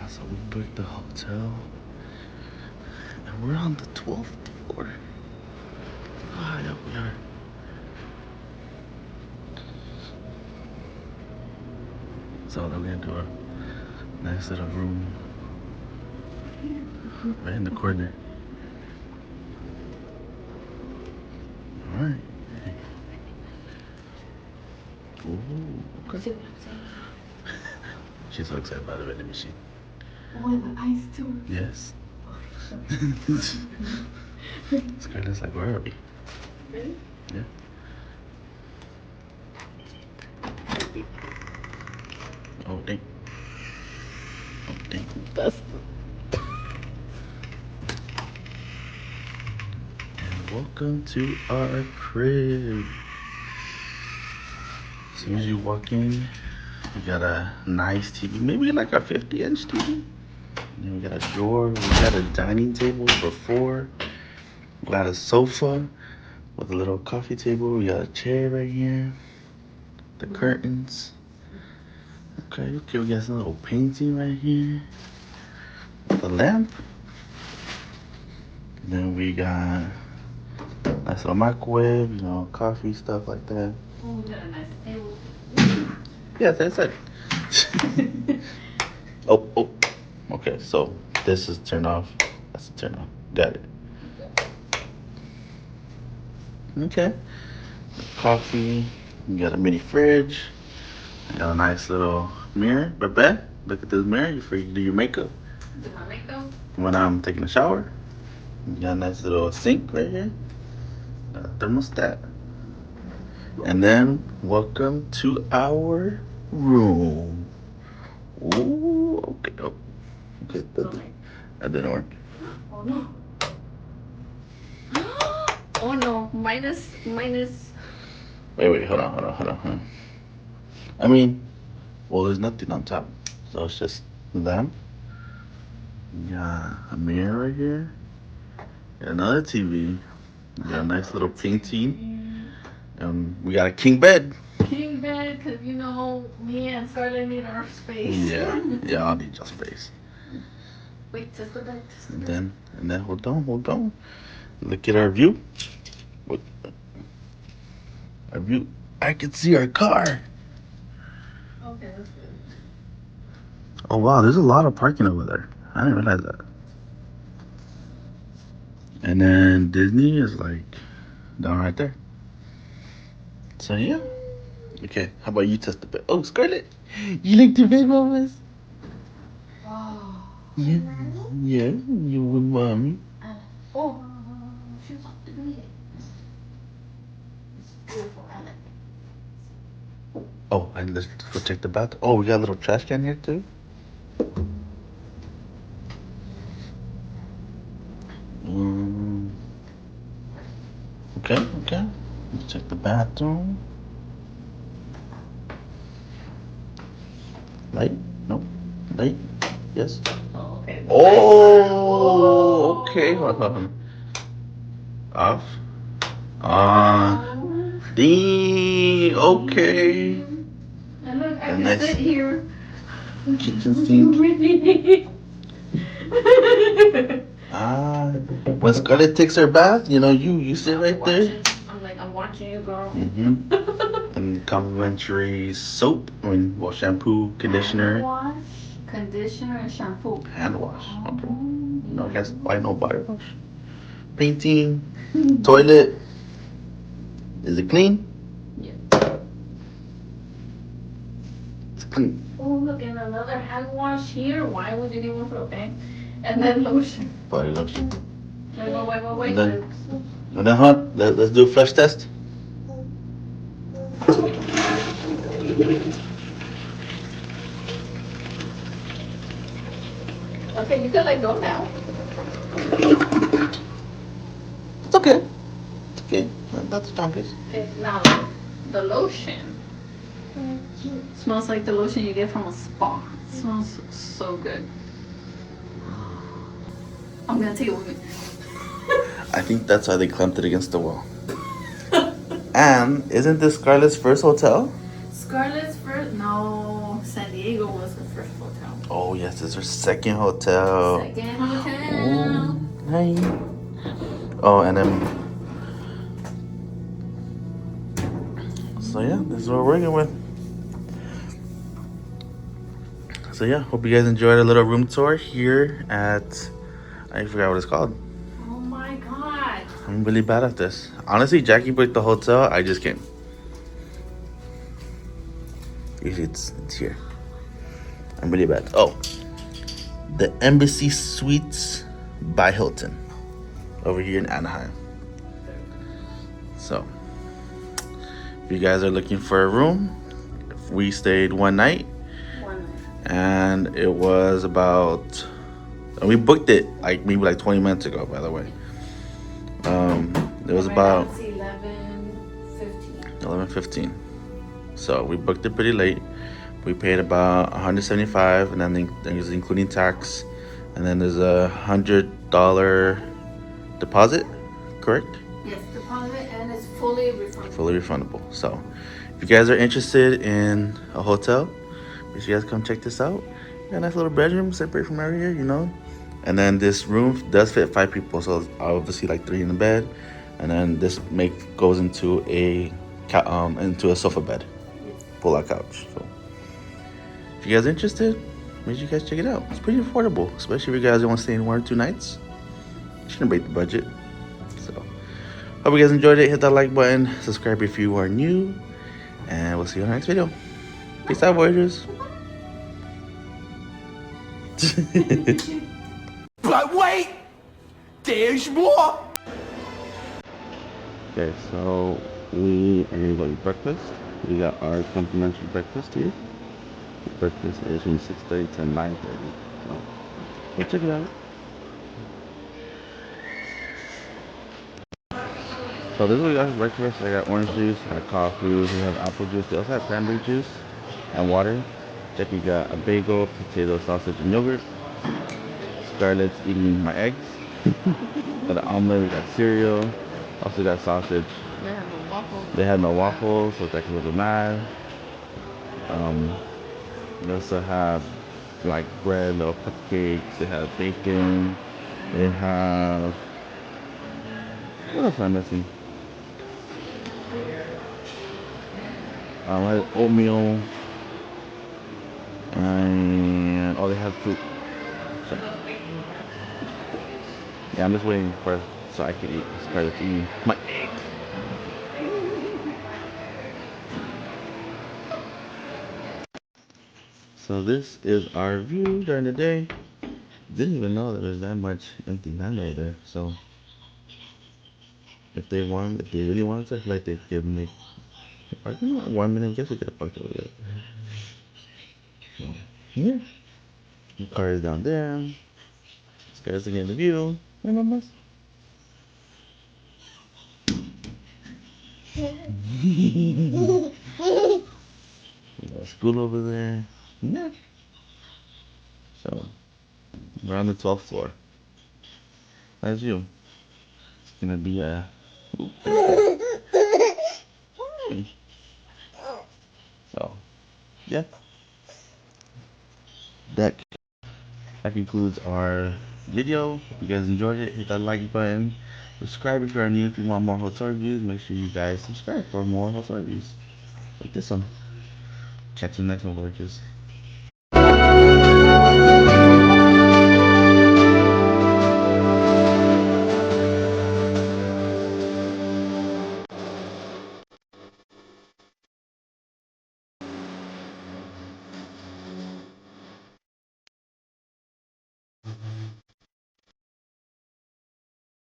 Yeah, so we booked the hotel. And we're on the 12th floor. Ah, yeah, we are. So then we're gonna do a nice little room right in the corner. Alright. Ooh, okay. She's so excited about the vending machine. Oh, the ice too. Yes. Scarlett's like, where are we? Really? Yeah. Oh, dang. Oh, dang. That's And welcome to our crib. As soon as you walk in, we got a nice TV, maybe like a 50-inch TV. And then we got a drawer. We got a dining table for four. We got a sofa with a little coffee table. We got a chair right here. The curtains. Okay, we got some little painting right here. The lamp. And then we got a nice little microwave, coffee, stuff like that. oh, we got a nice table. Yeah, that's it. Oh. Okay, so this is turn off. That's a turn off. Got it. Okay. Coffee. You got a mini fridge. I got a nice little mirror. Babette, look at this mirror before you do your makeup. Do my makeup? When I'm taking a shower. You got a nice little sink right here. Got a thermostat. And then, welcome to our room. Ooh, okay. Oh, okay. That didn't work. Oh no. Oh no. Minus. Wait. Hold on. I mean, well, there's nothing on top. So it's just them. Got a mirror right here. Got another TV. Got a nice little painting. We got a king bed. King bed, because me and Scarlett need our space. Yeah, I'll need your space. Wait, just the bed. And then hold on. Look at our view. What? Our view. I can see our car. Okay, that's good. Oh wow, there's a lot of parking over there. I didn't realize that. And then Disney is like down right there. So yeah. Okay, how about you test the bed? Oh, Scarlett, you like the bed, mamas? Wow. Yeah, you with mommy. Oh, she was up to me. It's beautiful, Ellen. Oh, and let's go check the bathroom. Oh, we got a little trash can here too. Mm, okay. Let's check the bathroom. Light? No. Light? Yes. Oh, okay. Oh, okay. Hold on. Off. On. Ding. Okay. And look, I A can nice sit here. kitchen sink. When Scarlett takes her bath, you sit right there. I'm watching you, girl. And complimentary soap, shampoo, conditioner. Conditioner and shampoo. Hand wash. Okay. No, I guess why no body wash? Painting. Toilet. Is it clean? Yeah. It's clean. Oh, look, and another hand wash here. Why would you need one for a bank? And then lotion. Body lotion. Wait. And then let's do a flush test. Okay, you can let go now. It's okay. That's strongest. Okay, now the lotion. Smells like the lotion you get from a spa. It smells so good. I'm gonna take it with me. I think that's why they clamped it against the wall. And isn't this Scarlett's first hotel? Scarlett's first. No, San Diego was the first hotel. Oh yes, this is our second hotel. Second hotel. Hi. Oh, and then so yeah, this is what we're working with. So yeah, hope you guys enjoyed a little room tour here at, I forgot what it's called. Oh my god. I'm really bad at this. Honestly, Jackie booked the hotel. I just came. Usually it's here. I'm really bad. Oh, the Embassy Suites by Hilton over here in Anaheim. So if you guys are looking for a room, we stayed one night. And it was about, and we booked it like maybe like 20 minutes ago, by the way. It was about 11:15. So we booked it pretty late. We paid about $175, and then there's including tax, and then there's $100 deposit, correct? Yes, deposit, and it's fully refundable. Fully refundable. So if you guys are interested in a hotel, make sure you guys come check this out. Got a nice little bedroom separate from area here, you know. And then this room does fit 5 people, so obviously like 3 in the bed, and then this goes into a sofa bed, pull-out couch. So if you guys are interested, make sure you guys check it out. It's pretty affordable, especially if you guys want to stay in 1 or 2 nights. Shouldn't break the budget. So hope you guys enjoyed it. Hit that like button, subscribe if you are new, and we'll see you in the next video. Peace out, Voyagers. But wait, there's more. Okay, so we are gonna go eat breakfast. We got our complimentary breakfast here. Breakfast is from 6:30 to 9:30. So go check it out. So this is what we got for breakfast. I got orange juice, I got coffee, we have apple juice, we also have cranberry juice and water. Jackie got a bagel, potato, sausage, and yogurt. Scarlett's eating my eggs. Got an omelet, we got cereal, also got sausage. They have a waffle. They had no waffles, so Jackie was mad. They also have like bread, little cupcakes, they have bacon, they have, what else am I missing? I had oatmeal, and oh, they have fruit. So, yeah, I'm just waiting for so I can eat. Start to eat my egg. So this is our view during the day. Didn't even know there was that much empty land over there. So if they really wanted to, I feel like they'd give me parking lot. 1 minute, I guess we could have parked over there. So, yeah. The car is down there. This guy's looking at the view. Hey, mamas. School over there. Yeah. So we're on the 12th floor. Nice view. It's gonna be a. So yeah. That that concludes our video. If you guys enjoyed it, hit that like button. Subscribe if you are new. If you want more hotel reviews, make sure you guys subscribe for more hotel reviews like this one. Catch you in the next one, Voyagers.